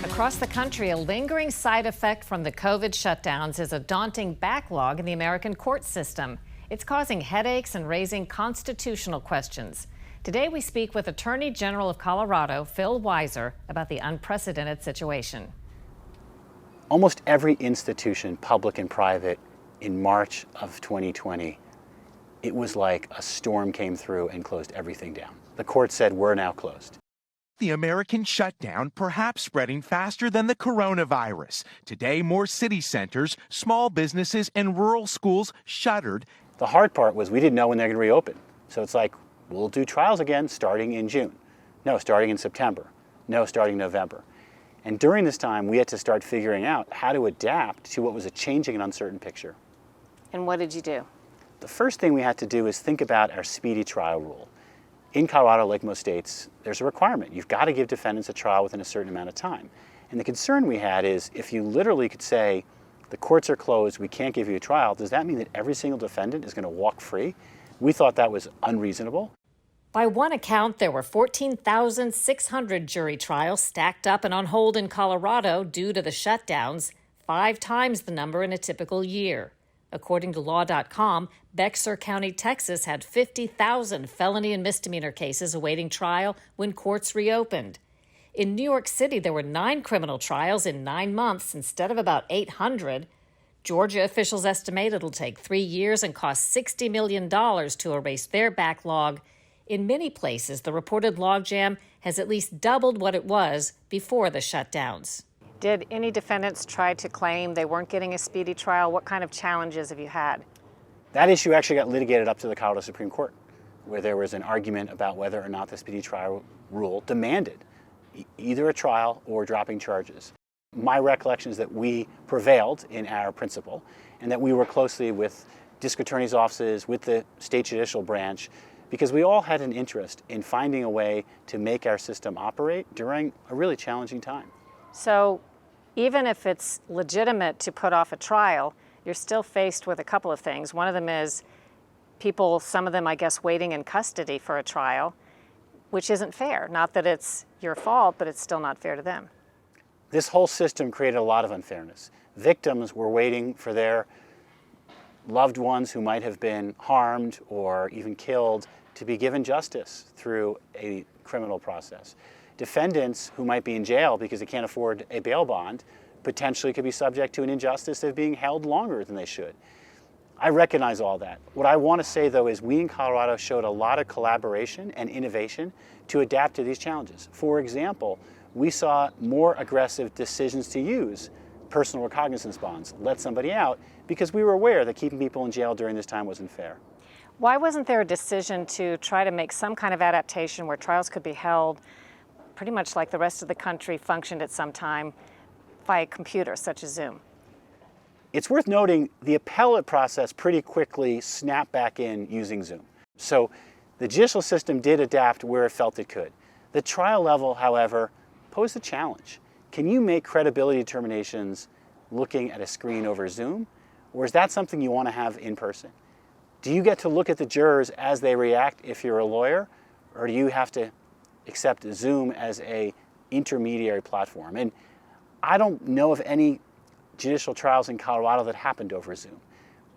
Across the country, a lingering side effect from the COVID shutdowns is a daunting backlog in the American court system. It's causing headaches and raising constitutional questions. Today, we speak with Attorney General of Colorado, Phil Weiser, about the unprecedented situation. Almost every institution, public and private, in March of 2020, it was like a storm came through and closed everything down. The court said, we're now closed. The American shutdown perhaps spreading faster than the coronavirus. Today, more city centers, small businesses, and rural schools shuttered. The hard part was we didn't know when they're going to reopen. So it's like, we'll do trials again starting in June. No, starting in September. No, starting November. And during this time, we had to start figuring out how to adapt to what was a changing and uncertain picture. And what did you do? The first thing we had to do is think about our speedy trial rule. In Colorado, like most states, there's a requirement. You've got to give defendants a trial within a certain amount of time. And the concern we had is if you literally could say, the courts are closed, we can't give you a trial, does that mean that every single defendant is going to walk free? We thought that was unreasonable. By one account, there were 14,600 jury trials stacked up and on hold in Colorado due to the shutdowns, 5 times the number in a typical year. According to Law.com, Bexar County, Texas had 50,000 felony and misdemeanor cases awaiting trial when courts reopened. In New York City, there were 9 criminal trials in 9 months instead of about 800. Georgia officials estimate it'll take 3 years and cost $60 million to erase their backlog. In many places, the reported logjam has at least doubled what it was before the shutdowns. Did any defendants try to claim they weren't getting a speedy trial? What kind of challenges have you had? That issue actually got litigated up to the Colorado Supreme Court, where there was an argument about whether or not the speedy trial rule demanded either a trial or dropping charges. My recollection is that we prevailed in our principle and that we worked closely with district attorney's offices, with the state judicial branch, because we all had an interest in finding a way to make our system operate during a really challenging time. So even if it's legitimate to put off a trial, you're still faced with a couple of things. One of them is people, some of them, I guess, waiting in custody for a trial, which isn't fair. Not that it's your fault, but it's still not fair to them. This whole system created a lot of unfairness. Victims were waiting for their loved ones who might have been harmed or even killed to be given justice through a criminal process. Defendants who might be in jail because they can't afford a bail bond potentially could be subject to an injustice of being held longer than they should. I recognize all that. What I want to say, though, is we in Colorado showed a lot of collaboration and innovation to adapt to these challenges. For example, we saw more aggressive decisions to use personal recognizance bonds, let somebody out, because we were aware that keeping people in jail during this time wasn't fair. Why wasn't there a decision to try to make some kind of adaptation where trials could be held pretty much like the rest of the country functioned at some time by a computer, such as Zoom? It's worth noting the appellate process pretty quickly snapped back in using Zoom. So the judicial system did adapt where it felt it could. The trial level, however, posed a challenge. Can you make credibility determinations looking at a screen over Zoom? Or is that something you want to have in person? Do you get to look at the jurors as they react if you're a lawyer? Or do you have to accept Zoom as an intermediary platform? And I don't know of any judicial trials in Colorado that happened over Zoom.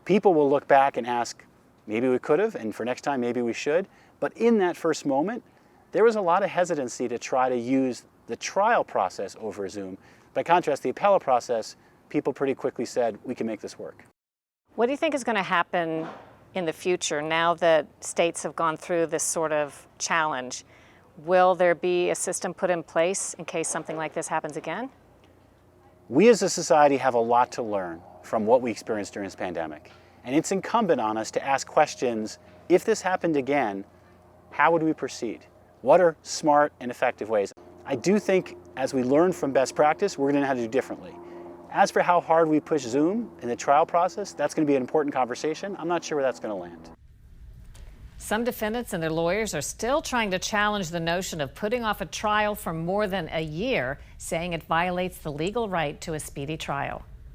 People will look back and ask, maybe we could have, and for next time, maybe we should. But in that first moment, there was a lot of hesitancy to try to use the trial process over Zoom. By contrast, the appellate process, people pretty quickly said, we can make this work. What do you think is going to happen in the future now that states have gone through this sort of challenge? Will there be a system put in place in case something like this happens again? We as a society have a lot to learn from what we experienced during this pandemic. And it's incumbent on us to ask questions, if this happened again, how would we proceed? What are smart and effective ways? I do think as we learn from best practice, we're going to know how to do differently. As for how hard we push Zoom in the trial process, that's going to be an important conversation. I'm not sure where that's going to land. Some defendants and their lawyers are still trying to challenge the notion of putting off a trial for more than a year, saying it violates the legal right to a speedy trial.